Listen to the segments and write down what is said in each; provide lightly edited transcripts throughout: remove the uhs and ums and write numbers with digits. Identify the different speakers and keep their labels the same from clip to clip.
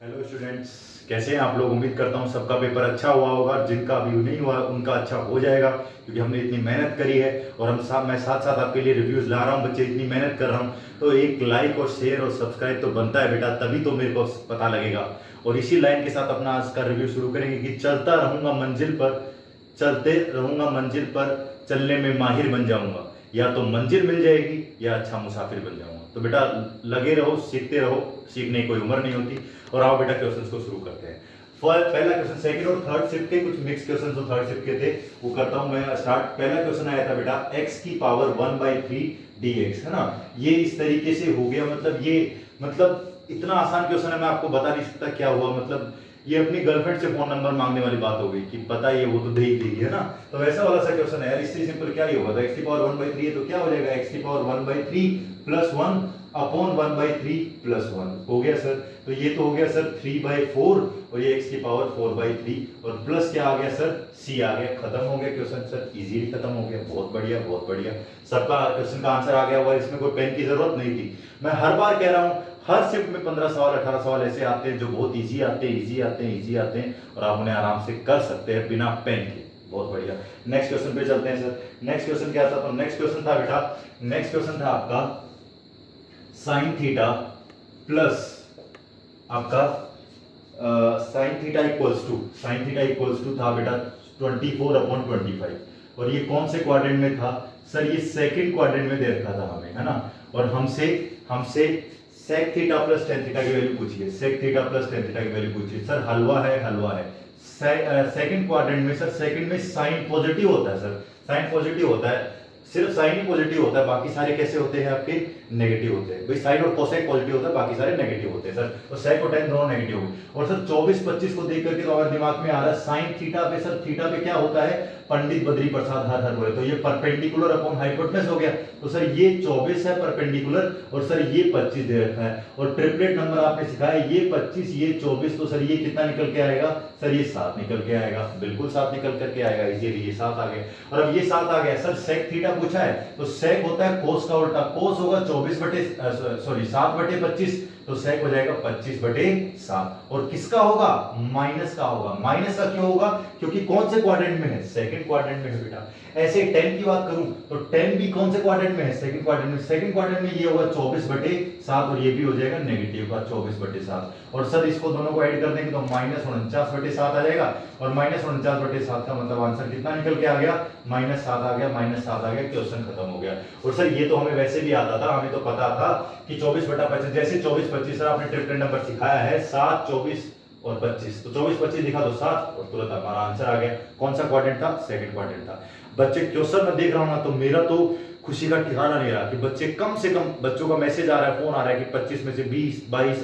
Speaker 1: Hello students, कैसे हैं आप लोग। उम्मीद करता हूं सबका पेपर अच्छा हुआ होगा और जिनका अभी नहीं हुआ उनका अच्छा हो जाएगा, क्योंकि हमने इतनी मेहनत करी है और मैं साथ साथ आपके लिए रिव्यूज ला रहा हूं। बच्चे इतनी मेहनत कर रहा हूं तो एक लाइक और शेयर और सब्सक्राइब तो बनता है बेटा, तभी तो मेरे को पता लगेगा। और इसी लाइन के साथ अपना आज का रिव्यू शुरू करेंगे कि चलता रहूंगा मंजिल पर, चलते रहूंगा मंजिल पर, चलने में माहिर बन जाऊंगा। या तो मंजिल मिल जाएगी या अच्छा मुसाफिर बन जाऊंगा। तो बेटा लगे रहो, सीखते रहो, सीखने की कोई उम्र नहीं होती। और आओ बेटा क्वेश्चंस को शुरू करते हैं। पहला क्वेश्चन सेकंड और थर्ड शिफ्ट के कुछ मिक्स क्वेश्चंस तो थर्ड शिफ्ट के थे, वो करता हूं मैं स्टार्ट। पहला क्वेश्चन आया था बेटा x की पावर 1/3 dx, है ना। ये इस तरीके से हो गया, मतलब इतना आसान क्वेश्चन है, मैं आपको बता नहीं सकता क्या हुआ। मतलब ये अपनी गर्लफ्रेंड से फोन नंबर मांगने वाली बात हो गई कि पता ये वो तो दे ही देगी, है ना। तो वैसा वाला सा क्वेश्चन है यार। इससे सिंपल क्या ही होगा, तो x की पावर 1/3 है तो क्या हो जाएगा, x की पावर 1/3 प्लस 1 अपॉन 1/3 प्लस 1 हो गया सर। तो ये तो हो गया सर 3/4 और ये x की पावर 4/3 और प्लस क्या आ गया सर, c आ गया। खत्म हो गया क्वेश्चन सर, इजीली खत्म हो गया। बहुत बढ़िया बहुत बढ़िया, सबका क्वेश्चन का आंसर आ गया हुआ। इसमें कोई पेन की जरूरत नहीं थी। मैं हर बार कह रहा हूं, हर शिफ्ट में 15 सवाल 18 सवाल ऐसे आते हैं जो बहुत इजी आते हैं, इजी आते हैं और आप उन्हें आराम से कर सकते हैं बिना पेन के। बहुत बढ़िया। नेक्स्ट क्वेश्चन पे चलते हैं सर। नेक्स्ट क्वेश्चन क्या था, तो नेक्स्ट क्वेश्चन था बेटा, नेक्स्ट क्वेश्चन था आपका साइन थीटा प्लस आपका साइन थीटा इक्वल्स टू था बेटा 24/25। और ये कौन से क्वाड्रेंट में था सर, ये सेकंड क्वाड्रेंट में दे रखा था हमें, है ना। और हमसे हमसे sec theta plus tan theta की वैल्यू पूछिए, sec theta plus tan theta की वैल्यू पूछिए सर। हलवा है। सेकंड क्वाड्रेंट में सर, सेकंड में साइन पॉजिटिव होता है सर, साइन पॉजिटिव होता है। सिर्फ साइन ही पॉजिटिव होता है, बाकी सारे कैसे होते हैं आपके, नेगेटिव होते हैं भाई। साइन और कोसेक पॉजिटिव होता है, बाकी सारे नेगेटिव होते हैं सर। तो सेक और टेन दोनों नेगेटिव हो गए। और सर 24-25 को देख करके तो हमारे दिमाग में आ रहा है साइन थीटा पे, सर थीटा पे क्या होता है, पंडित बद्री प्रसाद हर हर बोले, तो ये परपेंडिकुलर अपॉन हाइपोटेनस हो गया। तो सर ये 24 है परपेंडिकुलर और सर ये 25 दे रखा है। और ट्रिपलेट नंबर आपने सिखाया, ये 25 ये 24, तो सर ये कितना निकल के आएगा सर, ये 7 निकल के आएगा, बिल्कुल 7 निकल करके आएगा इजीली। ये 7 आ गया। और अब ये 7 आ गया सर, सेक थीटा पूछा है तो सेक होता है कोस का उल्टा। कोस होगा 7/25, तो सेक हो जाएगा 25/7। और किसका होगा, माइनस का होगा। माइनस का क्यों होगा, क्योंकि कौन से क्वाड्रेंट में है, सेकंड क्वाड्रेंट में है बेटा। ऐसे 10 की बात करूं तो 10 भी कौन से क्वाड्रेंट में है, सेकंड क्वाड्रेंट में। सेकंड क्वाड्रेंट में ये होगा 24/7 और ये भी हो जाएगा नेगेटिव का 24/7। और सर इसको दोनों को ऐड कर देंगे तो -49/7 आ जाएगा। और -49/7 का मतलब आंसर कितना निकल के आ गया, -7 आ गया, -7 आ गया। क्वेश्चन खत्म हो गया। और सर ये तो हमें वैसे भी आता था, हमें तो पता था कि 24/25, जैसे 24-25 सर आपने ट्रिपलेट नंबर सिखाया है 7, 24 और 25, तो 24-25 लिखा तो 7 और तुरंत हमारा आंसर आ गया। कौन सा क्वाड्रेंट था, सेकंड क्वाड्रेंट था। बच्चे क्वेश्चन में देख रहा हूं ना, तो मेरा तो खुशी का ठिकाना नहीं रहा कि बच्चे कम से कम, बच्चों का मैसेज आ रहा है, फोन आ रहा है कि 25 में से 20, 22,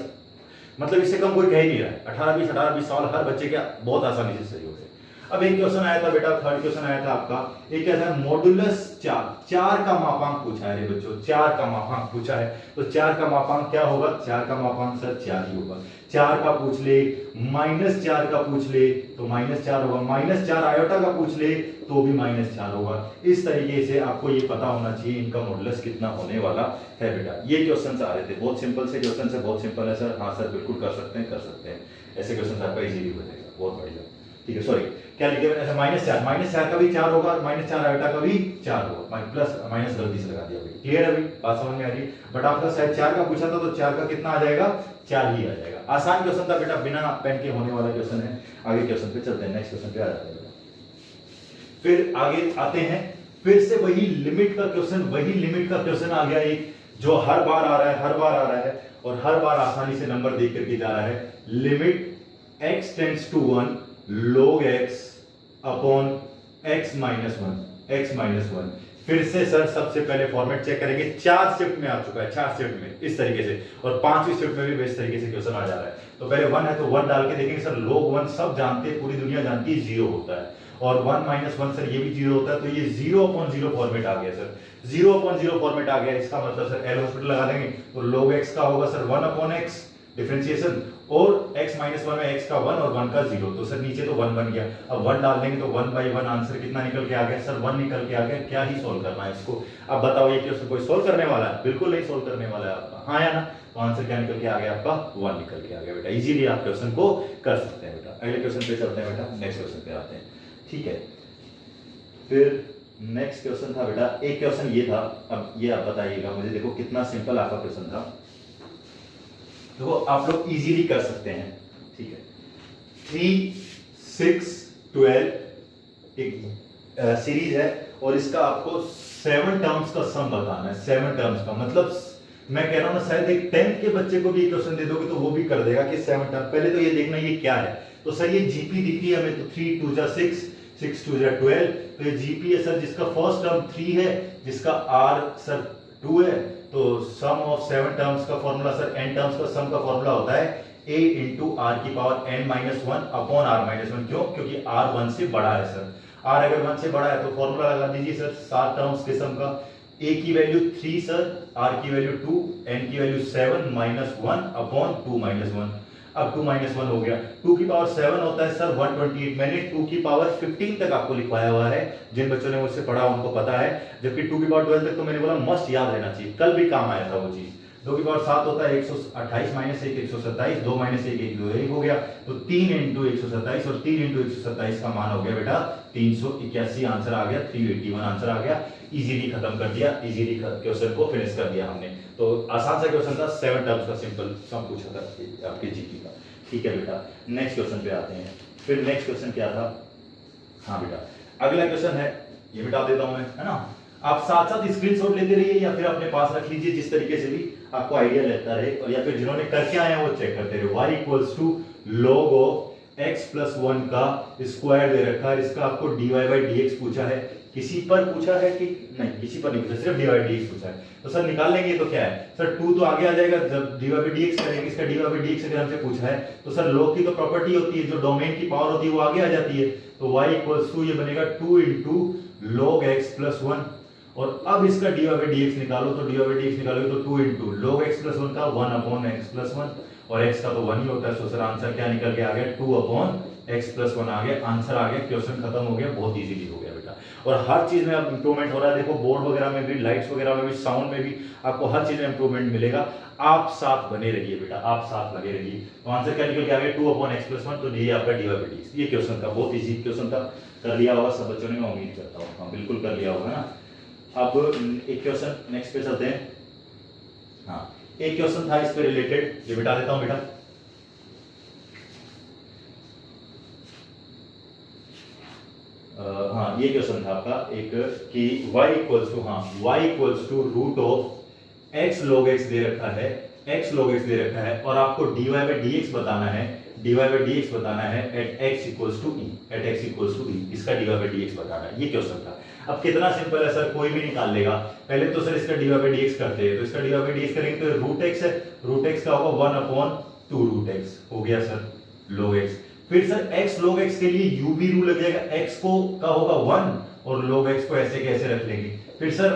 Speaker 1: मतलब इससे कम कोई कह ही नहीं रहा है। 18-20 सवाल हर बच्चे के बहुत आसानी से सही हो गए। अब एक क्वेश्चन आया था बेटा, थर्ड क्वेश्चन आया था आपका, एक क्या था, मॉडुलस 4 का मापांक पूछा है रे बच्चों, 4 का मापांक पूछा है। तो 4 का मापांक क्या होगा, 4 का मापांक सर 4 ही होगा। 4 का पूछ ले, -4 का पूछ ले तो -4 होगा, -4 आयोटा का पूछ ले तो भी -4 होगा। इस तरीके से आपको ये पता होना चाहिए इनका मॉडुलस कितना होने वाला है बेटा। ये क्वेश्चन आ रहे थे, बहुत सिंपल से क्वेश्चन है, बहुत सिंपल है सर। हाँ सर बिल्कुल कर सकते हैं। ऐसे क्वेश्चन आपका इजीली हो जाएगा, बहुत बढ़िया। ठीक है, सॉरी क्या लिखे मैंने, -4 का भी 4 होगा और -4 आयोटा का भी 4 होगा, प्लस माइनस गलती से लगा दिया भाई। क्लियर है भाई, बात समझ में आ रही है। बट आपका शायद 4 का पूछा था तो 4 का कितना आ जाएगा, 4 ही आ जाएगा। आसान क्वेश्चन था बेटा, बिना पेन के होने वाला क्वेश्चन है। आगे क्वेश्चन पे चलते हैं, नेक्स्ट क्वेश्चन पे आ जाते हैं। फिर आगे आते हैं, फिर से वही लिमिट का क्वेश्चन आ गया एक, जो हर बार आ रहा है और हर बार आसानी से नंबर देख करके जा रहा है। Limit x tends to 1 log x upon x minus 1। फिर से सर सबसे पहले फॉर्मेट चेक करेंगे। 4 शिफ्ट में आ चुका है, 4 शिफ्ट में इस तरीके से, और 5वीं शिफ्ट में भी इस तरीके से क्वेश्चन आ जा रहा है। तो पहले 1 है तो 1 डाल के देखेंगे सर। log 1 सब जानते हैं, पूरी दुनिया जानती है 0 होता है, और 1 - 1 सर ये भी 0 होता है। तो ये 0/0 फॉर्मेट आ गया सर, 0/0 फॉर्मेट आ गया। इसका मतलब सर एल हॉस्पिटल लगा देंगे तो log x का होगा सर 1/x डिफरेंशिएशन, और x माइनस वन में x का 1 और 1 का 0, तो सर नीचे तो 1 बन गया, अब 1 डाल देंगे तो 1/1 आंसर कितना निकल के आ गया सर 1 निकल के आ गया। क्या ही सोल्व करना है इसको, अब बताओ ये क्वेश्चन कोई सोल्व करने वाला है? बिल्कुल नहीं सोल्व करने वाला है आपका, हाँ या ना? तो आंसर क्या निकल के आ गया आपका 1 निकल के आ गया बेटा। इजीली आप क्वेश्चन को कर सकते हैं बेटा। अगले क्वेश्चन पे चलते हैं बेटा, नेक्स्ट क्वेश्चन पे आते हैं, ठीक है। फिर नेक्स्ट क्वेश्चन था बेटा, एक क्वेश्चन ये था, अब ये आप बताइएगा मुझे, देखो कितना सिंपल आपका क्वेश्चन था, देखो आप लोग इजीली कर सकते हैं, ठीक है। 3, 6, 12 एक सीरीज है और इसका आपको 7 टर्म्स का सम बताना है। 7 टर्म्स का मतलब मैं कह रहा हूं ना, शायद एक 10th के बच्चे को भी ये क्वेश्चन दे दोगे तो वो भी कर देगा कि 7 टर्म। पहले तो ये देखना ये क्या है, तो सर ये जीपी दिख रही है हमें, तो 3 2 जा 6, 6 2 जा 12, तो ये जीपी है सर, जिसका फर्स्ट टर्म 3 है, जिसका आर सर 2 है, तो सम ऑफ 7 टर्म्स का फॉर्मूला सर, n टर्म्स का सम का फॉर्मूला होता है a इंटू आर की पावर n-1 अपॉन r-1। क्यों? क्योंकि r 1 से बड़ा है सर, r अगर 1 से बड़ा है तो फॉर्मूला लगा दीजिए सर 7 टर्म्स के सम का, a की वैल्यू 3 सर, r की वैल्यू 2, n की वैल्यू 7 -1 अपॉन 2 -1। अब 2 -1 हो गया, 2 की पावर 7 होता है सर 128, मैंने 2 की पावर 15 तक आपको लिखवाया हुआ है, जिन बच्चों ने मुझसे पढ़ा उनको पता है, जबकि 2 की पावर 12 तक तो मैंने बोला मस्ट याद रहना चाहिए, कल भी काम आया था वो चीज। 2 की पावर 7 होता है 128 माइनस 1 127, 2 माइनस 1 1 हो गया, तो 3 इंटू 127 और 3 इंटू 127 का मान हो गया बेटा 381, आंसर आ गया 381 आंसर आ गया। इजीली खत्म कर दिया, इजीली क्वेश्चन को फिनिश कर दिया हमने। तो आसान सा क्वेश्चन था, 7 टर्म्स का सिंपल सम पूछा था आपके जीके का, ठीक है बेटा। नेक्स्ट क्वेश्चन पे आते हैं, फिर नेक्स्ट क्वेश्चन क्या था, हाँ बेटा अगला क्वेश्चन है, ये मिटा देता हूं मैं, है ना। आप साथ साथ स्क्रीनशॉट लेते रहिए या फिर अपने पास रख लीजिए, जिस तरीके से भी आपको आइडिया रहता रहे, और या फिर जिन्होंने करके आए हैं वो चेक करते रहे। y equals to log of x plus 1 का स्क्वायर दे रखा है, इसका आपको dy बाई dx पूछा है, किसी पर पूछा है कि नहीं, किसी पर नहीं पूछा, सिर्फ dy बाई dx पूछा है, तो सर निकाल लेंगे तो क्या है सर 2 तो आगे आ जाएगा, जब dy बाई dx करेंगे, इसका dy बाई dx अगर हमसे पूछा है तो सर log की तो प्रॉपर्टी होती है, जो डोमेन की पावर होती है वो आगे आ जाती है, तो y इक्वल्स टू ये बनेगा 2 इंटू log x प्लस 1, और अब इसका dy बाई dx निकालो, तो dy बाई dx निकालोगे तो 2 इंटू log x प्लस 1 का 1 अपॉन x प्लस 1, और x का तो 1 ही होता है, तो सर आंसर क्या निकल के आ गया 2 अपॉन x प्लस 1 आ गया, आंसर आ गया, क्वेश्चन खत्म हो गया, बहुत इजीली हो गया बेटा। और हर चीज में अब इंप्रूवमेंट हो रहा है, देखो बोर्ड वगैरह में भी, लाइट्स वगैरह में भी, साउंड में भी आपको हर चीज में इंप्रूवमेंट मिलेगा। आप साथ बने रहिए बेटा, आप साथ लगे रहिए। तो आंसर क्या निकल के आ गया 2 अपॉन x प्लस 1, तो ये आपका dy बाई dx। ये क्वेश्चन था, बहुत इजी क्वेश्चन था, कर लिया होगा सब बच्चों ने, मैं उम्मीद करता हूँ, हाँ बिल्कुल कर लिया होगा ना। अब एक क्वेश्चन नेक्स्ट पे चलते हैं, हाँ एक क्वेश्चन था इस पे रिलेटेड, ये बिठा देता हूं बेटा। हाँ ये क्वेश्चन था आपका एक कि y इक्वल्स टू, हाँ y equals to root of x log x दे रखा है, x log x दे रखा है, और आपको dy बाई dx बताना है, dy बाई dx बताना है at x equals to e, at x equals to e, इसका dy बाई dx बताना है, ये क्वेश्चन था। अब कितना सिंपल है सर, कोई भी निकाल लेगा। पहले तो सर इसका dy बाई dx करते हैं, तो इसका dy बाई dx करेंगे तो रूट x है, रूट x का होगा 1 अपॉन 2 रूट x हो गया सर log x। फिर सर x log x के लिए u भी रूल लग जाएगा, x को का होगा 1 और log x को ऐसे कैसे रख लेंगे, फिर सर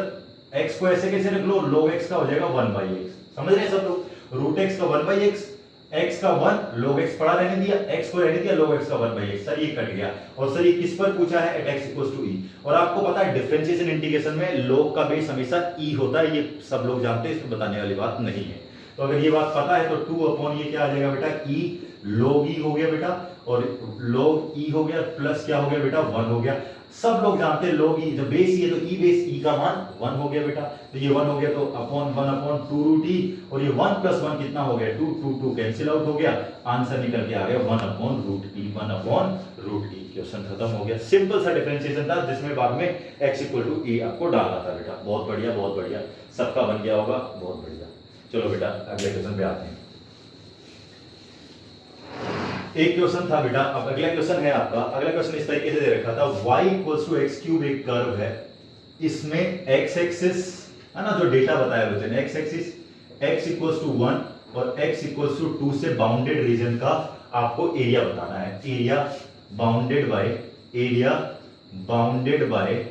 Speaker 1: x को ऐसे कैसे रख लो, log x का हो जाएगा 1 बाई x, समझ रहे हैं सब लोग, रूट x का 1 बाई x, x का 1 log x पड़ा रहने दिया, x को रहने दिया, log x का 1 बाई x, सर ये कट गया। और सर ये किस पर पूछा है, at x equals to e, और आपको पता है डिफरेंशिएशन इंटीग्रेशन में log का बेस हमेशा e होता है, ये सब लोग जानते हैं, इसमें बताने वाली बात नहीं है। तो अगर ये बात पता है तो 2 अपॉन ये क्या आ जाएगा बेटा e log e हो गया बेटा, और log e हो गया प्लस क्या हो गया बेटा 1 हो गया। सब लोग जानते हैं log e जब बेस e है तो e बेस e का मान 1 हो गया बेटा, तो ये 1 हो गया, तो अपॉन 1 अपॉन 2 रूट e, और ये 1 प्लस 1 कितना हो गया 2, 2 2 कैंसिल आउट हो गया, आंसर निकल के आ गया 1 upon root e, 1 upon root e। Question खत्म हो गया, सिंपल सा डिफरेंशिएशन था जिसमें बाद में x इक्वल टू e आपको डालना था बेटा। बहुत बढ़िया, बहुत बढ़िया, सबका बन गया होगा, बहुत बढ़िया। चलो बेटा अगले क्वेश्चन पे आते हैं। एक क्वेश्चन था बेटा, अब अगला क्वेश्चन है आपका, अगला क्वेश्चन इस तरीके से दे रखा था, y equals to x cube एक कर्व है, इसमें x एक्सिस है ना, जो डेटा बताया बच्चे ने, x axis x equals to 1 और x इक्वल्स टू 2 से बाउंडेड रीजन का आपको एरिया बताना है, area bounded by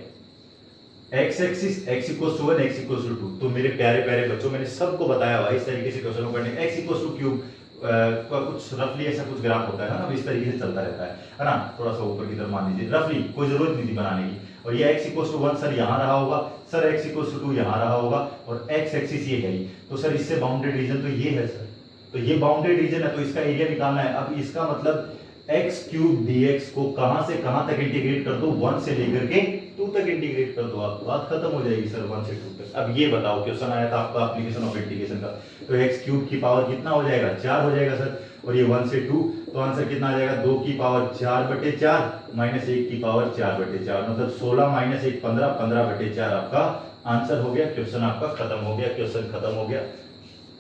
Speaker 1: x axis x equals to 1 x equals to 2। तो मेरे प्यारे प्यारे बच्चों, मैंने सबको बताया हुआ इस तरीके से क्वेश्चन को करने, x इक्वल्स टू क्यूब का कुछ रफली ऐसा कुछ ग्राफ होता है ना, इस तरीके से चलता रहता है ना, थोड़ा सा ऊपर की तरफ मान लीजिए रफली, कोई जरूरत नहीं थी बनाने की। और ये x इक्वल टू 1 सर यहाँ रहा होगा, सर x इक्वल टू 2 यहाँ रहा होगा, और x एक्सिस ये है। तो सर इससे बाउंडेड रीजन तो ये है सर, तो ये बाउंडेड रीजन है, तो इसका एरिया निकालना है। अब इसका मतलब x क्यूब dx को कहां से कहां तक इंटीग्रेट कर दो, 1 से लेकर के 2 तक इंटीग्रेट कर दो, आप बात खत्म हो जाएगी सर 1 से 2 तक। अब ये बताओ, क्वेश्चन आया था आपका एप्लीकेशन ऑफ इंटीग्रेशन का, तो x क्यूब की पावर कितना हो जाएगा, 4 हो जाएगा सर, और ये 1 से 2, तो आंसर कितना आ जाएगा, 2 की पावर 4/4 माइनस 1 की पावर 4/4, मतलब 16 माइनस 1 15, 15/4 आपका आंसर हो गया। क्वेश्चन आपका खत्म हो गया, क्वेश्चन खत्म हो गया,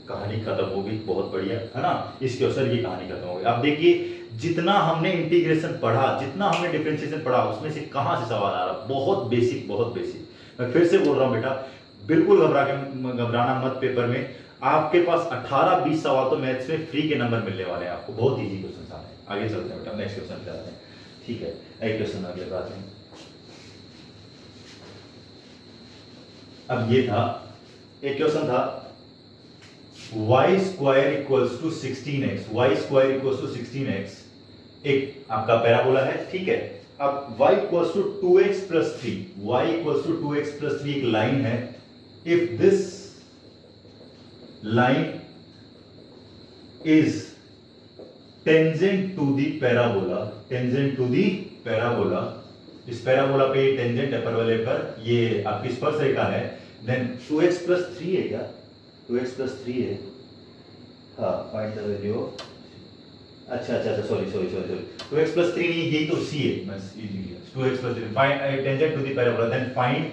Speaker 1: कहानी खत्म हो गई, बहुत बढ़िया है ना, इस क्वेश्चन की कहानी खत्म हो गई। अब देखिए जितना हमने इंटीग्रेशन पढ़ा, जितना हमने डिफरेंशिएशन पढ़ा, उसमें से कहां से सवाल आ रहा, बहुत बेसिक, बहुत बेसिक। मैं फिर से बोल रहा हूं बेटा, बिल्कुल घबराना मत, पेपर में आपके पास 18-20 सवाल तो मैथ्स में फ्री के नंबर मिलने वाले हैं आपको, बहुत इजी क्वेश्चन आ रहे हैं। आगे चलते हैं बेटा, नेक्स्ट क्वेश्चन पे आते हैं, ठीक है, एक क्वेश्चन आगे बढ़ाते हैं। अब ये था, एक क्वेश्चन था y square equals to 16x, y square equals to 16x एक आपका पैराबोला है, ठीक है। अब y equals to 2x plus 3, y equals to 2x plus 3 एक लाइन है। If this line is tangent to the parabola, tangent to the parabola, इस parabola पे टेंजेंट है परवलय पर, ये आपकी स्पर्श रेखा है, देन 2x प्लस 3 है क्या, 2x प्लस 3 है, हाँ, फाइंड द वैल्यू, अच्छा, सॉरी 2x प्लस 3 नहीं, यही तो c है, मैं 2x plus 3 find tangent to the parabola, then find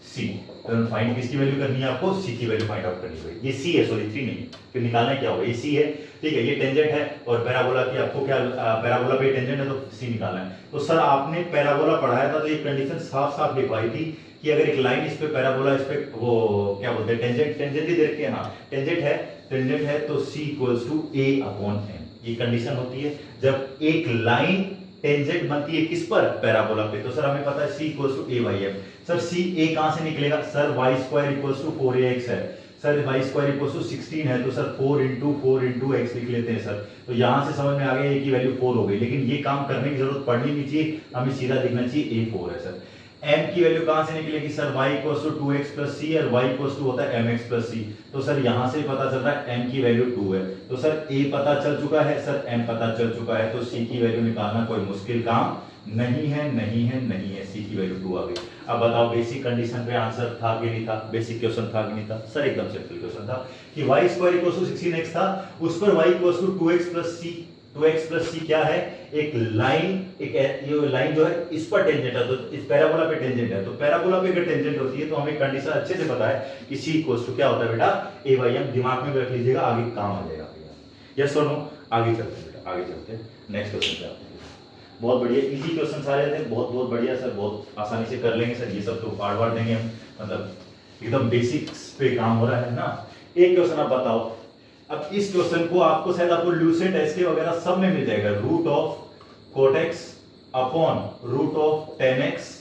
Speaker 1: c, तो फाइंड किसकी वैल्यू करनी है आपको, c की वैल्यू फाइंड आउट करनी है। ये c है, सॉरी 3 नहीं, फिर निकालना क्या होगा, ये c है, ठीक है, ये टेंजेंट है, और पैराबोला की आपको क्या, पैराबोला पे टेंजेंट है तो c निकालना है। तो सर आपने पैराबोला पढ़ाया था, तो ये कंडीशन साफ साफ लिखवाई थी कि अगर एक लाइन इस पे पैराबोला, इस पे वो क्या बोलते हैं, टेंजेंट ही देखते हैं, हाँ टेंजेंट है, तो c equals to a upon n, ये कंडीशन होती है जब एक लाइन टेंजेंट बनती है किस पर, पैराबोला पे। तो सर हमें पता है c equals to a by m, sir c a कहां से निकलेगा, sir y square equals to 4ax है, sir y square equals to 16 है, तो सर 4 into x लिख लेते हैं सर। तो यहां से समझ में आ गया a की वैल्यू 4 हो गई, लेकिन ये काम करने की जरूरत पड़नी नहीं चाहिए, हमें सीधा लिखना चाहिए a 4 है सर। m की वैल्यू कहां से निकलेगी sir, y equals to 2x plus c, और y इक्वल्स टू होता है mx प्लस c, तो सर यहां से पता चल रहा है m की वैल्यू 2 है, तो सर a पता चल चुका है, सर m पता चल चुका है, तो c की वैल्यू निकालना कोई मुश्किल काम नहीं है, c की वैल्यू 2 आ गई। अब बताओ बेसिक कंडीशन पे आंसर था कि नहीं था, बेसिक क्वेश्चन था कि नहीं था, सर एकदम सिंपल क्वेश्चन था कि y square equals to 16x था, उस पर y equals to 2x plus c, 2x plus c क्या है, एक लाइन, एक ये लाइन जो है इस पर टेंजेंट है, तो इस पैराबोला पे टेंजेंट है, तो पैराबोला पे अगर टेंजेंट होती है तो हमें कंडीशन अच्छे से पता है कि c इक्वल्स टू क्या होता है बेटा, a बाई m, दिमाग में रख लीजिएगा, आगे काम आ जाएगा भैया। यस और नो, आगे चलते हैं बेटा, आगे चलते हैं नेक्स्ट क्वेश्चन पे आते हैं। बहुत बढ़िया, इजी क्वेश्चन सारे थे, बहुत बढ़िया सर, बहुत आसानी से कर लेंगे सर, ये सब तो पार्ट देंगे हम, मतलब एकदम बेसिक्स पे काम हो रहा है ना। एक क्वेश्चन आप बताओ, अब इस क्वेश्चन को आपको शायद आपको ल्यूसेंट एसके वगैरह सब में मिल जाएगा, root of cot x upon root of tan x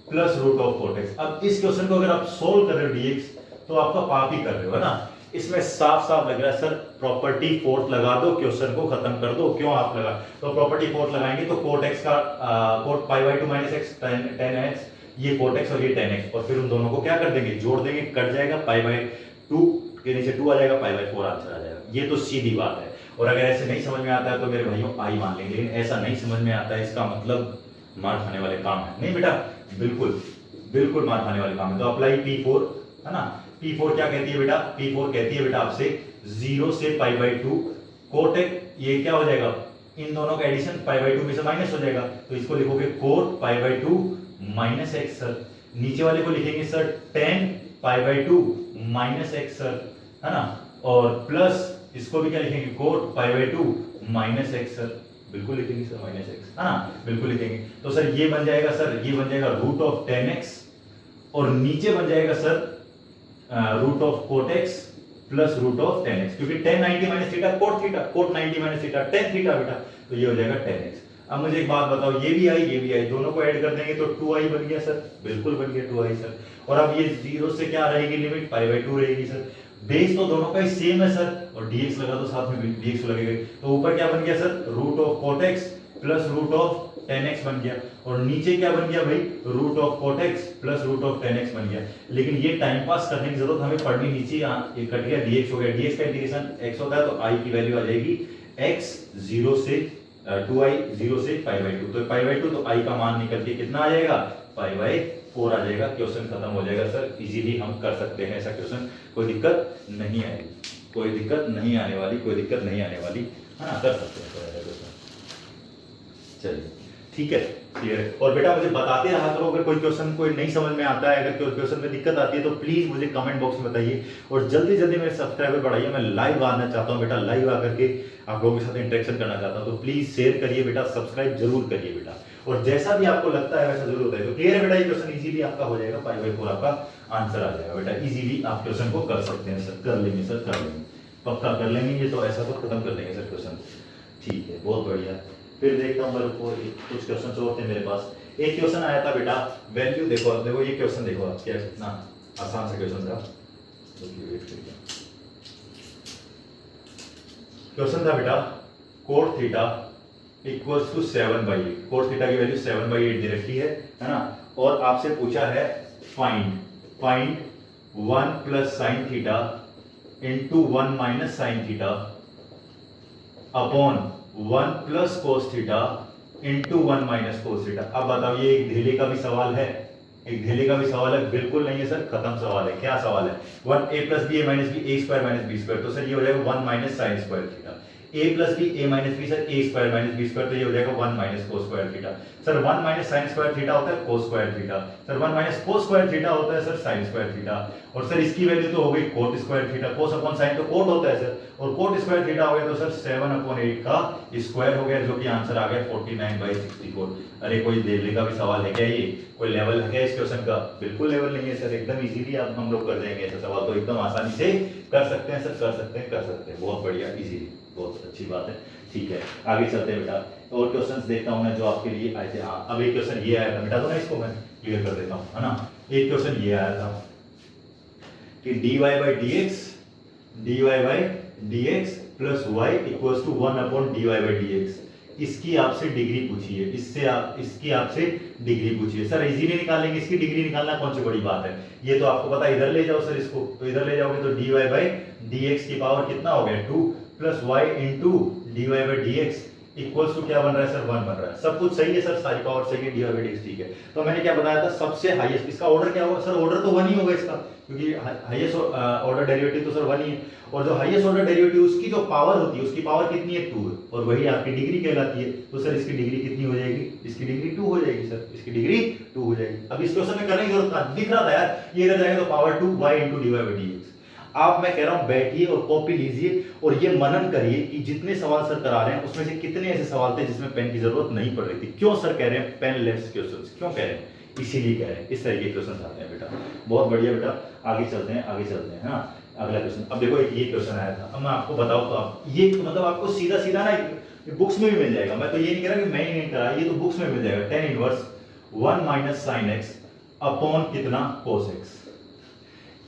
Speaker 1: plus root of cot x। अब इस क्वेश्चन को अगर आप सोल्व कर रहे हो dx, तो आपका पाप ही कर रहे हो, है ना, इसमें साफ साफ लग रहा है सर प्रॉपर्टी फोर्थ लगा दो, क्वेश्चन को खत्म कर दो। क्यों आप लगा, तो प्रॉपर्टी फोर्थ लगाएंगे तो cot x का cot pi by 2 minus x tan x, ये cot x और ये tan x, और फिर उन दोनों को क्या कर देंगे, जोड़ देंगे, कट जाएगा, पाई बाई 2 के नीचे 2 आ जाएगा, पाई बाई 4 आंसर आ जाएगा। ये तो सीधी बात है, और अगर ऐसे नहीं समझ में आता है तो मेरे भाइयों आई मान लेंगे, लेकिन ऐसा नहीं समझ में आता है, इसका मतलब मार खाने वाले काम है। नहीं बेटा, बिल्कुल मार खाने वाले काम है। तो अप्लाई P4, है ना, P4 क्या कहती है बेटा, P4 कहती है बेटा आपसे 0 से पाई बाई 2 cot x, ये क्या हो जाएगा, इन दोनों का एडिशन पाई बाई 2 में से माइनस हो जाएगा, तो इसको लिखोगे cot pi by 2 minus x sir, नीचे वाले को लिखेंगे sir tan pi by 2 minus x sir, है ना, और प्लस इसको भी क्या लिखेंगे, cot pi by 2 minus x sir, बिल्कुल लिखेंगे सर माइनस x, है ना, बिल्कुल लिखेंगे। तो सर ये बन जाएगा सर, ये बन जाएगा रूट ऑफ tan x, और नीचे बन जाएगा sir root of cot x plus root of tan x, क्योंकि tan 90 माइनस थीटा cot थीटा, cot 90 माइनस थीटा tan थीटा बेटा, तो ये हो जाएगा tan x। अब मुझे एक बात बताओ, ये भी आई, दोनों को ऐड कर देंगे तो 2i बन गया सर, बिल्कुल बन गया 2i सर, और अब ये 0 से क्या रहेगी लिमिट, पाई बाई 2 रहेगी सर, बेस तो दोनों का ही सेम है सर, और dx लगा तो साथ में dx तो लगेगा। तो ऊपर क्या बन गया sir, root of cot x plus root of tan x बन गया, और नीचे क्या बन गया भाई, root of cot x plus root of tan x बन गया। लेकिन ये टाइम पास करने की जरूरत हमें पड़नी नीचे, ये कट गया, dx हो गया, dx का इंटीग्रेशन x होता है तो i की वैल्यू आ जाएगी x 0 से 2i 0 से पाई बाई 2, तो पाई बाई 2, तो i का मान निकल के कितना आ जाएगा, पाई बाई 4 आ जाएगा। क्वेश्चन खत्म हो जाएगा सर, इजीली हम कर सकते हैं ऐसा क्वेश्चन, कोई दिक्कत नहीं आएगी, कोई दिक्कत नहीं आने वाली, कोई दिक्कत नहीं आने वाली, है ना, कर सकते हैं ऐसा क्वेश्चन। चलिए ठीक है, क्लियर है। और बेटा मुझे बताते रहा करो, अगर कोई क्वेश्चन कोई नहीं समझ में आता है, अगर क्वेश्चन में दिक्कत आती है तो प्लीज मुझे कमेंट बॉक्स में बताइए, और जल्दी जल्दी मेरे सब्सक्राइबर बढ़ाइए। मैं लाइव आना चाहता हूँ बेटा, लाइव आकर के आप लोगों के साथ इंटरेक्शन करना चाहता हूँ, तो प्लीज शेयर करिए बेटा, सब्सक्राइब जरूर करिए बेटा, और जैसा भी आपको लगता है वैसा जरूर बताइए। तो क्लियर है बेटा, ये क्वेश्चन इजीली आपका हो जाएगा, पाई बाई 4 आपका आंसर आ जाएगा बेटा, इजीली आप क्वेश्चन को कर सकते हैं सर, कर लेंगे सर, कर लेंगे, पक्का कर लेंगे, ये तो ऐसा तो खत्म कर लेंगे सर क्वेश्चन। ठीक है, बहुत बढ़िया। फिर देखता हूँ मेरे को कुछ क्वेश्चन और थे मेरे पास। एक क्वेश्चन आया था बेटा, वैल्यू देखो, अब देखो ये क्वेश्चन देखो आप, क्या कितना आसान सा क्वेश्चन था। क्वेश्चन था बेटा, cot theta equals to 7/8, cot theta की वैल्यू 7/8 दे रखी है ना, और आपसे पूछा है find 1 plus sine theta into 1 minus sine theta upon 1 plus cos theta into 1 minus cos theta. अब बताओ, ये एक धेले का भी सवाल है, एक धेले का भी सवाल है, बिल्कुल नहीं है सर, खत्म सवाल है। क्या सवाल है, 1a plus B A minus B A square minus B square, तो सर ये हो जाएगा 1 minus sine square theta, a plus B A minus B sir A square minus B square, तो ये हो जाएगा 1 minus cos square theta. Sir 1 minus sine square theta होता है cos square theta, sir 1 minus cos square theta होता है sir sine square theta, और sir इसकी वैल्यू तो हो गई कोट स्क्वायर थीटा, कोस अपॉन साइन तो कोट होता है सर, और कोट स्क्वायर थीटा हो गया तो सर 7/8 का स्क्वायर हो गया, जो कि आंसर आ गया 49/64। अरे कोई देवले का भी सवाल है क्या ये, कोई लेवल है क्या इस क्वेश्चन का, बिल्कुल लेवल नहीं है सर, एकदम इजीली आप हम लोग कर जाएंगे ऐसा सवाल, तो एकदम आसानी से कर सकते हैं सर, कर सकते हैं, कर सकते हैं, बहुत बढ़िया, इजीली, बहुत अच्छी बात है। ठीक है, आगे चलते हैं बेटा, और क्वेश्चंस देखता हूं मैं जो आपके लिए आए थे। हाँ, अब एक क्वेश्चन ये आया था, बेटा तो ना इसको मैं क्लियर कर देता हूं, है ना। एक क्वेश्चन ये आया था कि dy/dx plus y equals to 1/dy/dx, इसकी आपसे डिग्री पूछी है, इसकी आपसे डिग्री पूछी है। सर इजीली निकालेंगे, इसकी डिग्री निकालना कौन सी बड़ी बात है, ये तो आपको पता है, इधर ले जाओ सर इसको, तो इधर ले जाओगे तो dy/dx की पावर कितना हो गया 2 plus y into dy/dx equals to क्या बन रहा है सर 1 बन रहा है। सब कुछ सही है सर, सारी पावर सही है, dy/dx ठीक है। तो मैंने क्या बताया था, सबसे हाईएस्ट, इसका ऑर्डर क्या होगा सर, ऑर्डर तो 1 ही होगा इसका, क्योंकि हाईएस्ट ऑर्डर डेरिवेटिव तो सर 1 ही है, और जो हाईएस्ट ऑर्डर डेरिवेटिव उसकी जो पावर होती है, उसकी पावर कितनी है 2 है, और वही आपकी डिग्री कहलाती है। तो सर इसकी डिग्री कितनी हो जाएगी, इसकी डिग्री 2 हो जाएगी सर, इसकी डिग्री 2 हो जाएगी। अब इस क्वेश्चन में करने की जरूरत नहीं, दिख रहा था यार, ये इधर जाएगा तो पावर 2 y इंटू dy/dx। आप, मैं कह रहा हूं बैठिए और कॉपी लीजिए और ये मनन करिए कि जितने सवाल सर करा रहे हैं उसमें से कितने ऐसे सवाल थे जिसमें पेन की जरूरत नहीं पड़ रही थी। क्यों सर कह रहे हैं पेन लेस क्वेश्चंस, क्यों कह रहे हैं, इसीलिए कह रहे हैं, इस तरह के क्वेश्चन आते हैं बेटा। बहुत बढ़िया बेटा, आगे चलते हैं, आगे चलते हैं। हाँ, अगला क्वेश्चन, अब देखो एक ये क्वेश्चन आया था, अब मैं आपको बताऊं तो आप ये मतलब आपको सीधा सीधा ना बुक्स में भी मिल जाएगा, मैं तो ये नहीं कह रहा कि मैं ही नहीं करा, ये तो बुक्स में मिल जाएगा। tan inverse 1 minus sine x upon कितना cos x,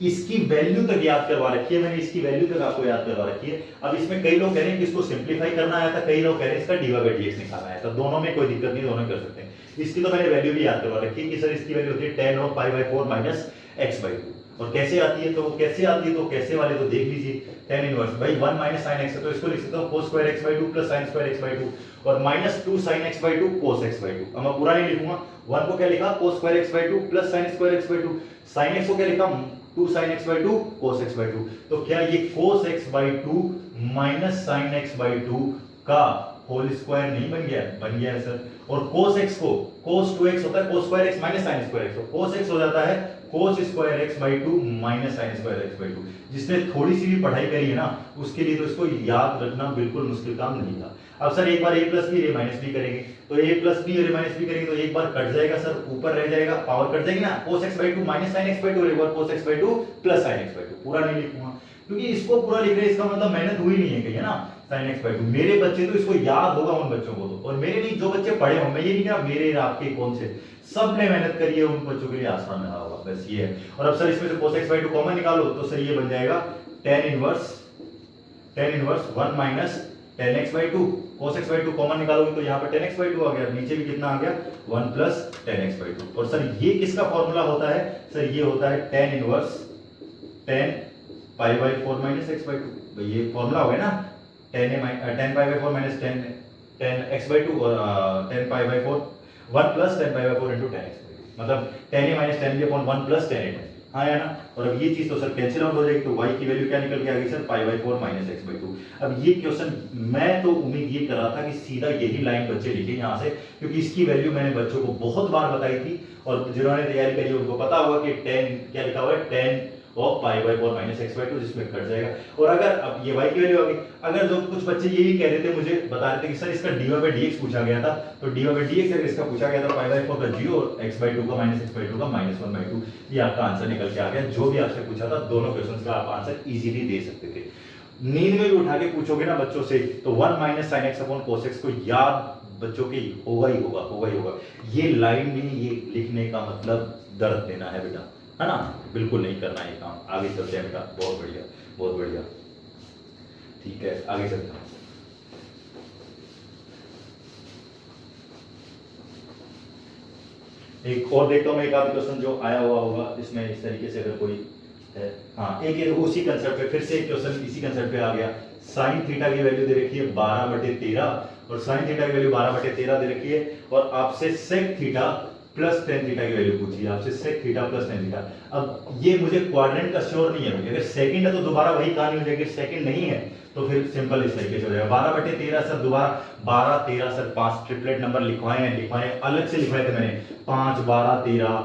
Speaker 1: इसकी वैल्यू तक याद करवा रखी है मैंने, इसकी वैल्यू तक आपको याद करवा रखी है। अब इसमें कई लोग कह रहे हैं कि इसको सिंपलीफाई करना आया था, कई लोग कह रहे हैं इसका dy/dx निकालना आया था, दोनों में कोई दिक्कत नहीं, दोनों कर सकते हैं। इसकी तो मैंने वैल्यू भी याद करवा रखी है कि सर इसकी वैल्यू होती है tan of π/4 माइनस x/2, और कैसे आती है, तो कैसे आती है, तो कैसे वाले तो देख लीजिए। tan इनवर्स भाई 1 माइनस sin x है, तो इसको लिख सकता हूं cos square x/2 plus sin square x/2, और minus 2 sin x/2 cos x/2। अब मैं पूरा नहीं लिखूंगा, 1 को क्या लिखा cos square x/2 plus sin square x/2, sin x को क्या लिखा 2 sin x/2 cos x/2, तो क्या ये cos x/2 minus sin x/2 का होल स्क्वायर नहीं बन गया, बन गया है सर। और cos x को cos 2x होता है cos square x minus sin square x, तो cos x हो जाता है cos square x/2 minus sin square x/2। जिसने थोड़ी सी भी पढ़ाई करी है ना, उसके लिए तो इसको याद रखना बिल्कुल मुश्किल काम नहीं था। अब सर एक बार a plus B minus B करेंगे, तो a प्लस बी और माइनस बी करेंगे तो एक बार कट जाएगा सर, ऊपर रह जाएगा, पावर कट जाएगी ना, cos x/2 minus sin x/2 और एक बार cos x/2 plus sin x/2। पूरा नहीं लिखूंगा क्योंकि इसको पूरा लिख रहे इसका मतलब मेहनत हुई नहीं है कहीं, है ना। sin x/2 मेरे बच्चे तो इसको याद होगा उन बच्चों को तो, और मेरे नहीं, जो बच्चे पढ़े हों, मैं ये नहीं कह रहा मेरे आपके कौन से, सब ने मेहनत करी है, उन बच्चों के लिए आसान रहा होगा, बस ये है। और अब सर इसमें से cos x/2 कॉमन निकालो तो सर ये बन जाएगा tan inverse 1 minus ten x by to, cos x by two common निकालोगे तो यहाँ पर टेन एक्स बाई टू आ गया, नीचे भी कितना आ गया 1 plus ten x by two. और सर ये किसका फॉर्मूला होता है? सर ये होता है tan inverse tan pi by four minus x by to. ये फॉर्मूला हो गया ना, ten pi by four minus ten x by two और ten pi by four 1 plus ten pi by four into ten x, मतलब ten A minus ten B upon 1 plus ten A. हाँ या ना? और अब ये चीज तो सर कैंसिल आउट हो जाएगी, तो y की वैल्यू क्या निकल के आ गई sir? Pi by four minus x by to. अब ये क्वेश्चन मैं तो उम्मीद ये कर रहा था कि सीधा यही लाइन बच्चे लिखे यहाँ से, क्योंकि इसकी वैल्यू मैंने बच्चों को बहुत बार बताई थी, और जिन्होंने तैयारी करी उनको पता होगा कि टेन क्या लिखा हुआ है, ten of pi by four minus x by to, जिसमें कट जाएगा। और अगर अब ये y की वैल्यू आ गई, अगर जो कुछ बच्चे ये भी कह रहे थे, मुझे बता रहे थे कि सर इसका dy बाई dx पूछा गया था, तो dy बाई dx अगर इसका पूछा गया था पाई बाई फोर का 0 और x बाई टू का माइनस एक्स बाई टू का माइनस वन बाई टू, ये आपका आंसर निकल के आ गया। जो भी आपसे पूछा था दोनों क्वेश्चन का आप आंसर इजीली दे सकते थे। नींद में भी उठा के पूछोगे ना बच्चों से, तो 1 minus sine x upon cos x को याद बच्चों के होगा ही होगा, होगा ही होगा। ये लाइन में ये लिखने का मतलब दर्द देना है बेटा, है ना? बिल्कुल नहीं करना है काम। आगे चलते हैं बेटा, बहुत बढ़िया बहुत बढ़िया, ठीक है आगे चलते हैं। एक और देखता हूँ मैं, एक आध क्वेश्चन जो आया हुआ होगा इसमें इस तरीके से, अगर कोई है। हाँ, एक ये उसी कंसेप्ट पे फिर से एक क्वेश्चन इसी कंसेप्ट पे आ गया। साइन थीटा की वैल्यू दे रखी है 12/13 और साइन थीटा की वैल्यू 12/13 दे रखी है, और आपसे sec theta plus tan theta की वैल्यू पूछी है आपसे, sec theta plus tan theta. अब ये मुझे क्वाड्रेंट का श्योर नहीं है, अगर सेकंड है तो दोबारा वही कहानी हो जाएगी, सेकंड नहीं है तो फिर सिंपल इस तरीके से हो जाएगा। 12/13 सर दोबारा 12 13 सर 5 ट्रिपलेट नंबर लिखवाए हैं, अलग से लिखवाए थे मैंने, 5 12 13,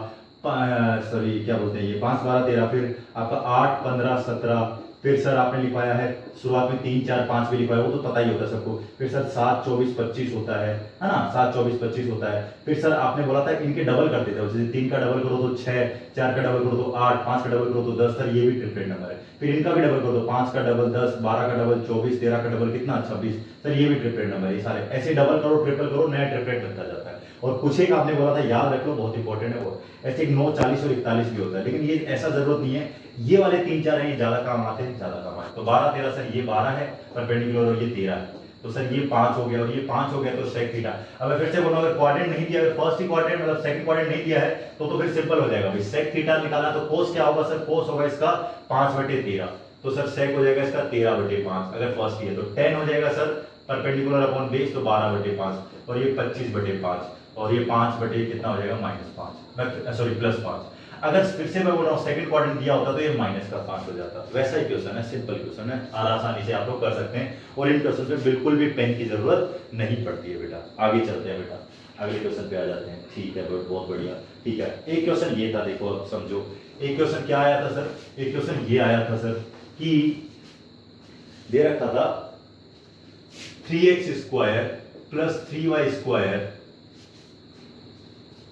Speaker 1: सॉरी क्या बोलते हैं ये 5 12 13, फिर आपका 8 15 17, फिर सर आपने लिखवाया है शुरुआत में 3 4 5 भी लिखवाया, वो तो पता ही होता है सबको। फिर सर 7 24 25 होता है ना, 7 24 25 होता है। फिर सर आपने बोला था इनके डबल कर देते हो, जैसे 3 का डबल करो तो 6, 4 का डबल करो तो 8, 5 का डबल करो तो 10, सर ये भी ट्रिपलेट नंबर है। फिर इनका भी डबल करो तो 5 का डबल 10, 12 का डबल 24, 13 का डबल कितना 26, सर ये भी ट्रिपलेट नंबर है। ये सारे ऐसे डबल करो ट्रिपल करो, नया ट्रिपलेट बनता जाता है। और कुछ एक आपने बोला था याद रख लो, बहुत इंपॉर्टेंट है वो, ऐसे 9 40 और 41 भी होता है, लेकिन ये ऐसा जरूरत नहीं है, ये वाले 3 4 हैं ये ज्यादा काम आते हैं, ज्यादा काम आते हैं। तो 12 13 सर ये 12 है परपेंडिकुलर और ये 13 है, तो सर ये 5 हो गया और ये 5 हो गया, तो सेक थीटा। अब मैं फिर से बोलूं, अगर क्वाड्रेंट नहीं दिया, अगर फर्स्ट ही क्वाड्रेंट मतलब सेकंड क्वाड्रेंट नहीं दिया है तो फिर सिंपल हो जाएगा भाई, सेक थीटा निकालना तो कोस क्या होगा सर? कोस होगा इसका 5/13, तो सर सेक हो जाएगा इसका 13/5, अगर फर्स्ट ही है तो 10 हो जाएगा सर परपेंडिकुलर अपॉन बेस, तो 12/5, और ये 25/5, और ये 5 बटे कितना हो जाएगा -5, सॉरी +5। अगर फिर से मैं बोल रहा हूँ सेकंड क्वाड्रेंट दिया होता तो ये -5 हो जाता। वैसा ही क्वेश्चन है, सिंपल क्वेश्चन है, आसानी से आप लोग कर सकते हैं, और इन क्वेश्चन में बिल्कुल भी पेन की जरूरत नहीं पड़ती है बेटा। आगे चलते हैं बेटा, अगले क्वेश्चन पे आ जाते हैं। ठीक है, बहुत बढ़िया। ठीक है, एक क्वेश्चन ये था, देखो अब समझो, एक क्वेश्चन क्या आया था सर? एक क्वेश्चन ये आया था सर कि दे रखा था 3x² + 3y²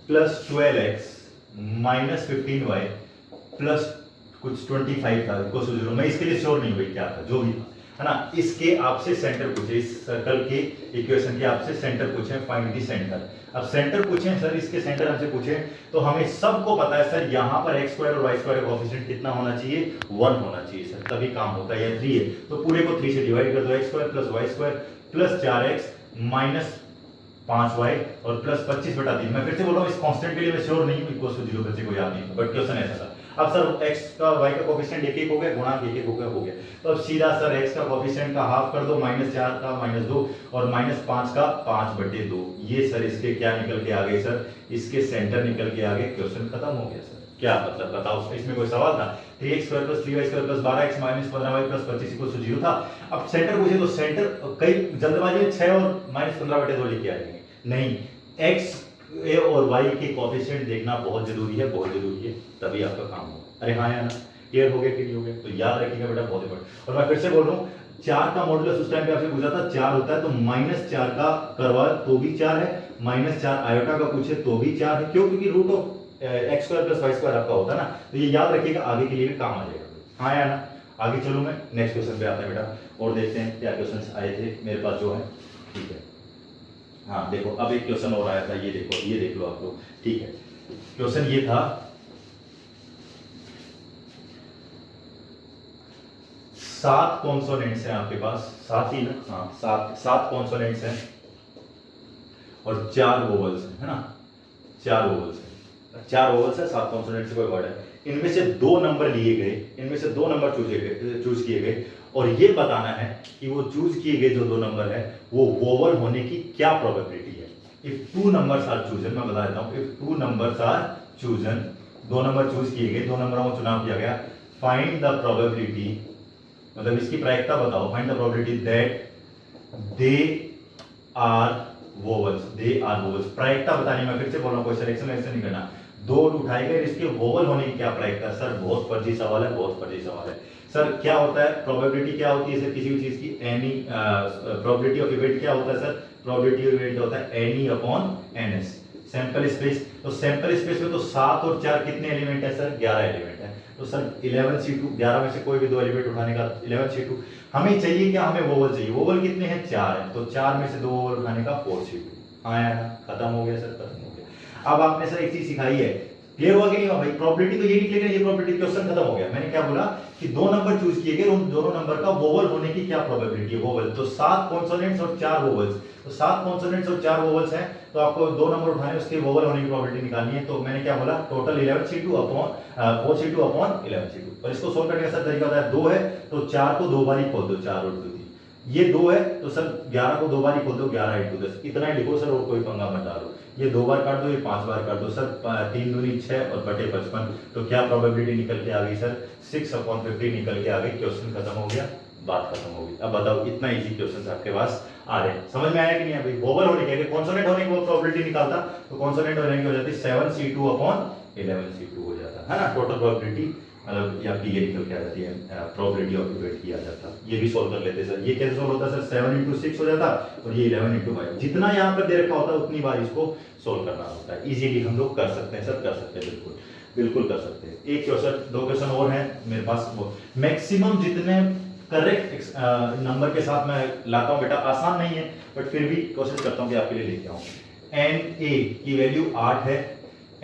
Speaker 1: + 12x - 15y plus कुछ 25 था, इक्वल टू 0। मैं इसके लिए श्योर नहीं हुई क्या था, जो भी था, है ना। इसके आपसे सेंटर पूछे, इस सर्कल के इक्वेशन के आपसे सेंटर पूछे, फाइंड द सेंटर। अब सेंटर पूछे सर, इसके सेंटर हमसे पूछे, तो हमें सबको पता है सर यहाँ पर x² और y² का कोएफिशिएंट कितना होना चाहिए? 1 होना चाहिए सर, तभी काम होता है। या 3 है तो पूरे को 3 से डिवाइड कर दो, x² + y² + 4x - 5y और +25/3। मैं फिर से बोल रहा हूँ, इस कांस्टेंट के लिए मैं श्योर नहीं हूँ, इक्वल टू 0 बच्चे को याद नहीं, बट क्वेश्चन ऐसा था। अब सर x का y का कोएफिशिएंट 1 1 हो गया, गुणा 1 1 हो गया, तो अब सीधा सर x का कोएफिशिएंट का हाफ कर दो, -4 का -2 और -5 का 5/2। ये सर इसके क्या निकल के आ गए सर? इसके सेंटर निकल के आ गए। क्वेश्चन खत्म हो गया सर। क्या मतलब बताओ, इसमें कोई सवाल था? 3x² + 3y² + 12x - 15y + 25 = 0 था। अब सेंटर पूछे तो सेंटर कई जल्दबाजी में 6 और -15/2 लिख के आ जाएंगे, नहीं, x और y के कोएफिशिएंट देखना बहुत जरूरी है, बहुत जरूरी है, तभी आपका काम होगा। अरे हाँ या ना, क्लियर हो गया कि नहीं हो गया? तो याद रखिएगा बेटा, बहुत इंपॉर्टेंट। और मैं फिर से बोल रहा हूँ, 4 का मॉडुलस उस टाइम पे आपसे पूछा था 4 होता है, तो -4 का करवा तो भी 4 है, -4 आयोटा का पूछे तो भी 4 है। क्यों? क्योंकि रूट ऑफ x² + y² आपका होता है ना, तो ये याद रखिएगा, आगे के लिए भी काम आ जाएगा। हाँ या ना? आगे चलो, मैं नेक्स्ट क्वेश्चन पे आते हैं बेटा, और देखते हैं क्या क्वेश्चंस आए थे मेरे पास जो है। ठीक है, हाँ देखो, अब एक क्वेश्चन और आया था, ये देखो, ये देख लो आप लोग। ठीक है, क्वेश्चन ये था 7 कॉन्सोनेंट्स हैं आपके पास, 7 ही ना, हाँ 7 कॉन्सोनेंट्स हैं और 4 वोवल्स हैं, है ना, 4 वोवल्स हैं, 4 वोवल्स है, 7 कॉन्सोनेंट से कोई वर्ड है। इनमें से 2 नंबर लिए गए, इनमें से 2 नंबर चूज किए गए और ये बताना है कि वो चूज किए गए जो 2 नंबर है वो वोवल होने की क्या प्रोबेबिलिटी है। इफ 2 नंबर्स आर चूजन, मैं बता देता हूं, if 2 numbers are chosen, 2 number choose किए गए, 2 नंबरों का चुनाव किया गया, फाइंड द प्रोबेबिलिटी, मतलब इसकी प्रायिकता बताओ, find the probability that they are vowels, they are vowels. प्रायिकता बतानी, मैं फिर से बोल रहा हूं, कोई सिलेक्शन नहीं करना, 2 उठाए गए, इसके वोवल होने की क्या प्रायिकता। सर बहुत फर्जी सवाल है, बहुत फर्जी सवाल है। सर क्या होता है प्रोबेबिलिटी, क्या होती है सर किसी भी चीज की, एनी प्रोबेबिलिटी ऑफ इवेंट क्या होता है सर, प्रोबेबिलिटी ऑफ इवेंट होता है any upon NS, sample space. तो सैंपल स्पेस में तो 7 और 4 कितने एलिमेंट है सर, 11 एलिमेंट है। तो सर 11C2, 11 में से कोई भी 2 एलिमेंट उठाने का 11C2। हमें चाहिए क्या, हमें वोवल चाहिए, वोवल कितने हैं 4 है, तो 4 में से 2 वोवल उठाने का 4C2 आया ना, खत्म हो गया सर, खत्म हो गया। अब आपने सर एक चीज सिखाई है, क्लियर हुआ कि नहीं हुआ भाई, प्रोबेबिलिटी तो ये निकलेगा, ये प्रोबेबिलिटी क्वेश्चन खत्म हो गया। मैंने क्या बोला कि 2 नंबर चूज किए गए, उन दोनों नंबर का वोवल होने की क्या प्रोबेबिलिटी है, वोवल। तो 7 कॉन्सोनेंट्स और 4 वोवल्स, तो 7 कॉन्सोनेंट्स और 4 वोवल्स हैं, तो आपको 2 नंबर उठाने उसके वोवल होने की प्रोबेबिलिटी निकालनी है। तो मैंने क्या बोला, total 11C2 upon 4C2 upon 11C2। और इसको सोल्व करने का सर तरीका होता है, 2 है तो 4 को 2 बार ही खोल दो, 4 और 2, ये 2 है तो सर 11 को 2 बार ही खोल दो, 11 × 10, इतना ही लिखो सर, और कोई पंगा मत डालो। ये 2 बार काट दो, ये 5 बार काट दो सर, 3 दूनी 6 और बटे 55। तो क्या प्रोबेबिलिटी निकल के आ गई सर, 6/50 निकल के आ गई। क्वेश्चन खत्म हो गया, बात खत्म हो गई। अब बताओ, इतना इजी क्वेश्चन आपके पास आ रहे हैं, समझ में आया कि नहीं? अभी वोवल होने के, कॉन्सोनेंट होने की वो प्रोबेबिलिटी निकालता, तो कॉन्सोनेंट होने की हो जाती 7C2 अपॉन 11C2 हो जाता है ना, टोटल प्रोबेबिलिटी, मतलब या आपकी ये निकल के आ जाती है, प्रोबेबिलिटी ऑफ इवेंट की आ जाता। ये भी सोल्व कर लेते सर। ये कैसे सोल्व होता है सर, 7 × 6 हो जाता और ये 11 × 5, जितना यहाँ पर दे रखा होता है उतनी बार इसको सोल्व करना होता है। इजीली हम लोग कर सकते हैं सर, कर सकते हैं, बिल्कुल बिल्कुल कर सकते हैं। एक क्वेश्चन, 2 क्वेश्चन और हैं मेरे पास, वो मैक्सिमम जितने करेक्ट नंबर के साथ मैं लाता हूं बेटा, आसान नहीं है बट फिर भी कोशिश करता हूं कि आपके लिए लेके आऊं। NA की वैल्यू 8 है,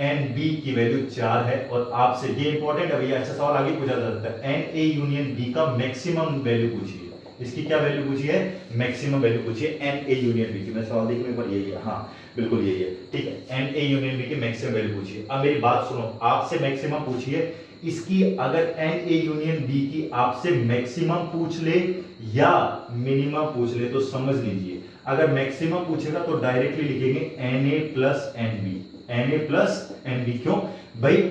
Speaker 1: NB की वैल्यू 4 है, और आपसे ये इंपॉर्टेंट है भैया, अच्छा सवाल आगे पूछा जा सकता है, NA यूनियन B का मैक्सिमम वैल्यू पूछिए। इसकी क्या वैल्यू पूछी है, मैक्सिमम वैल्यू पूछिए NA यूनियन B की। मैं सवाल देखने पर यही है, हाँ बिल्कुल यही है, ठीक है, NA यूनियन B की मैक्सिमम वैल्यू पूछिए। अब मेरी बात सुनो, आपसे मैक्सिमम पूछिए इसकी, अगर NA यूनियन B की आपसे मैक्सिमम पूछ ले या मिनिमम पूछ ले तो समझ लीजिए, अगर मैक्सिमम पूछेगा तो डायरेक्टली लिखेंगे NA plus NB, NA plus NB। क्यों भाई,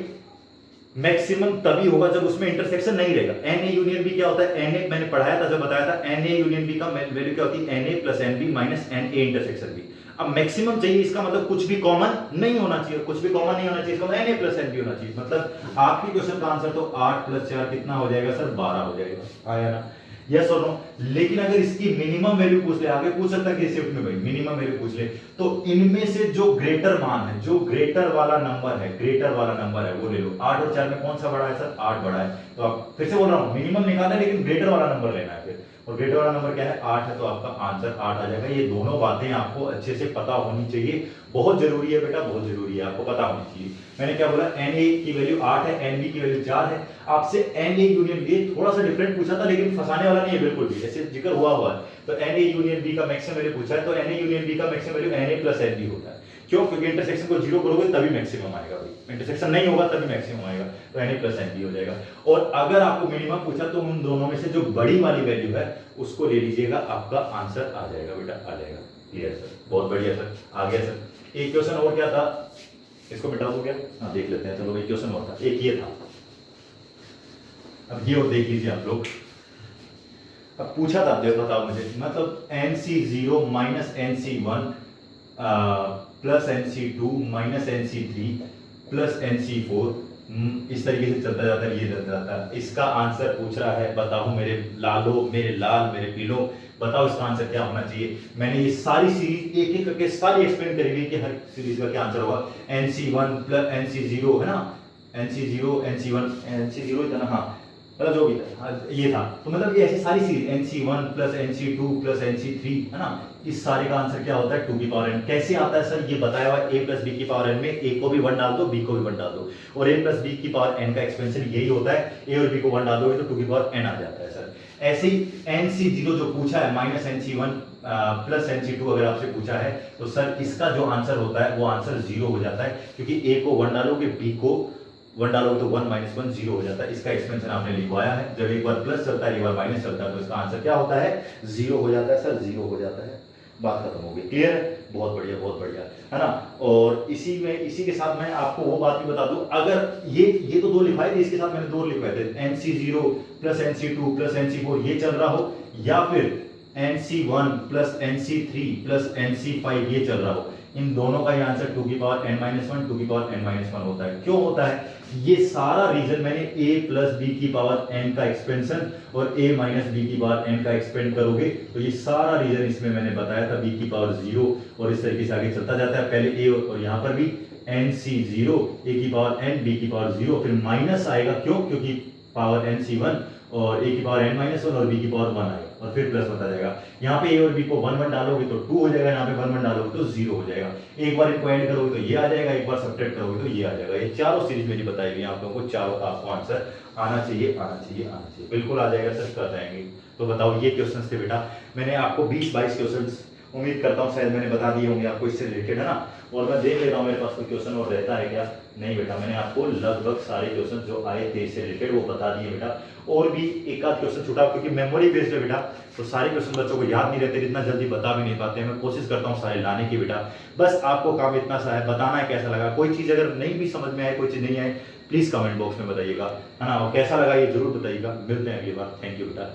Speaker 1: मैक्सिमम तभी होगा जब उसमें इंटरसेक्शन नहीं रहेगा। NA यूनियन B क्या होता है, NA मैंने पढ़ाया था जब बताया था, NA यूनियन B का वैल्यू क्या होती है, NA plus NB minus NA intersection B। अब मैक्सिमम चाहिए, इसका मतलब कुछ भी कॉमन नहीं होना चाहिए, कुछ भी कॉमन नहीं होना चाहिए, इसका मतलब NA प्लस NB होना चाहिए। मतलब आपकी क्वेश्चन का आंसर तो 8 + 4 कितना हो जाएगा सर, 12 हो जाएगा, आया ना, यस और नो। लेकिन अगर इसकी मिनिमम वैल्यू पूछ ले, आगे पूछ सकता है कि शिफ्ट में भाई मिनिमम वैल्यू पूछ ले, तो इनमें से जो ग्रेटर मान है, जो ग्रेटर वाला नंबर है, ग्रेटर वाला नंबर है वो ले लो। 8 और 4 में कौन सा बड़ा है सर, 8 बड़ा है। तो आप फिर से बोल रहा हूं, मिनिमम निकालना है लेकिन ग्रेटर वाला नंबर लेना है फिर, और ग्रेटर वाला नंबर क्या है, 8 है, तो आपका आंसर 8 आ जाएगा। ये दोनों बातें आपको अच्छे से पता होनी चाहिए, बहुत जरूरी है बेटा, बहुत जरूरी है, आपको पता होनी चाहिए। मैंने क्या बोला, NA की वैल्यू 8 है, NB की वैल्यू 4 है। आपसे NA यूनियन B थोड़ा सा डिफरेंट पूछा था लेकिन फंसाने वाला नहीं है बिल्कुल भी, ऐसे जिक्र हुआ है। तो NA यूनियन B का मैक्सिमम वैल्यू पूछा है, तो NA यूनियन B का maximum value NA plus NB होता है। क्यों, क्योंकि इंटरसेक्शन को 0 करोगे तभी मैक्सिमम आएगा भाई, इंटरसेक्शन नहीं होगा तभी मैक्सिमम आएगा, तो NA प्लस NB हो जाएगा। और अगर आपको मिनिमम पूछा तो उन दोनों में से जो बड़ी वाली वैल्यू है उसको ले लीजिएगा, आपका आंसर आ जाएगा बेटा, आ जाएगा। क्लियर सर, बहुत बढ़िया सर, आ गया सर। एक क्वेश्चन और क्या था, इसको मिटा दो क्या, हाँ देख लेते हैं, चलो एक क्वेश्चन और था, एक ये था। अब ये और देख लीजिए आप लोग, अब पूछा था, देखो बताओ मुझे, मतलब NC0 minus NC1 plus NC2 minus NC3 plus NC4, इस तरीके से चलता जाता है, ये चलता जाता है। इसका आंसर पूछ रहा है, बताओ मेरे लालो, मेरे लाल, मेरे पीलो, बताओ इसका आंसर क्या होना चाहिए। मैंने ये सारी सीरीज एक एक करके सारी एक्सप्लेन करी हुई कि हर सीरीज का क्या आंसर होगा। NC1 प्लस NC0 है ना, NC0 NC1 NC0 इतना, हाँ मतलब जो भी था ये था, तो मतलब ये ऐसी सारी series NC1 plus NC2 plus NC3 है ना, इस सारे का आंसर क्या होता है 2 की पावर n। कैसे आता है सर, ये बताया हुआ a प्लस बी की पावर n में a को भी 1 डाल दो, b को भी 1 डाल दो, और a प्लस बी की पावर n का एक्सपेंशन यही होता है, a और b को 1 डाल दोगे तो 2 की पावर n आ जाता है सर। ऐसे ही NC0 जो पूछा है -NC1 प्लस NC2 अगर आपसे पूछा है तो सर इसका जो आंसर होता है वो आंसर 0 हो जाता है, क्योंकि A को 1 डालोगे B को 1 डालोगे तो 1 - 1 0 हो जाता है। इसका एक्सपेंशन आपने लिखवाया है, जब एक बार प्लस चलता है एक बार माइनस चलता है तो इसका आंसर क्या होता है 0 हो जाता है सर, 0 हो जाता है। बात खत्म हो गई, क्लियर है? बहुत बढ़िया बहुत बढ़िया, है ना। और इसी के साथ मैं आपको वो बात भी बता दूं, अगर ये तो 2 लिखवाए थे, इसके साथ मैंने 2 लिखवाए थे, NC0 plus NC2 plus NC4 ये चल रहा हो, या फिर NC1 plus NC3 plus NC5 ये चल रहा हो, इन दोनों का ही आंसर 2 की पावर n-1 2 की पावर n-1 होता है। क्यों होता है? ये सारा रीजन मैंने a प्लस बी की पावर n का एक्सपेंशन और a माइनस बी की पावर n का एक्सपेंड करोगे तो ये सारा रीजन इसमें मैंने बताया था, b की पावर 0 और इस तरीके से आगे चलता जाता है। पहले a और यहाँ पर भी NC0 a की पावर n b की पावर 0, फिर माइनस आएगा, क्यों? क्योंकि पावर NC1 और a की पावर n-1 और b की पावर 1 आएगा और फिर प्लस होता जाएगा। यहाँ पे a और b को 1 1 डालोगे तो 2 हो जाएगा, यहाँ पे 1 1 डालोगे तो 0 हो जाएगा। एक बार इनको ऐड करोगे तो ये आ जाएगा, एक बार सब्ट्रैक्ट करोगे तो ये आ जाएगा। ये चारों सीरीज मेरी बताई गई, आप लोगों को चारों का आपको आंसर आना चाहिए आना चाहिए आना चाहिए, बिल्कुल आ जाएगा सर, कर जाएंगे। तो बताओ ये क्वेश्चन थे बेटा, मैंने आपको 20-22 क्वेश्चन उम्मीद करता हूँ शायद मैंने बता दिए होंगे आपको इससे रिलेटेड, है ना। और मैं देख लेता हूँ मेरे पास कोई क्वेश्चन और रहता है क्या। नहीं बेटा, मैंने आपको लगभग सारे क्वेश्चन जो आए थे इससे रिलेटेड वो बता दिए बेटा। और भी एक आध क्वेश्चन छूटा, क्योंकि मेमोरी बेस्ड है बेटा, तो सारे क्वेश्चन बच्चों को याद नहीं रहते, इतना जल्दी बता भी नहीं पाते। मैं कोशिश करता हूँ सारे लाने की बेटा। बस आपको काम इतना सा है, बताना है कैसा लगा। कोई चीज़ अगर नहीं भी समझ में आए, कोई चीज़ नहीं आए, प्लीज़ कमेंट बॉक्स में बताइएगा, है ना। और कैसा लगा ये जरूर बताइएगा। मिलते हैं अगली बार। थैंक यू बेटा,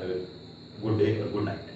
Speaker 1: गुड डे और गुड नाइट।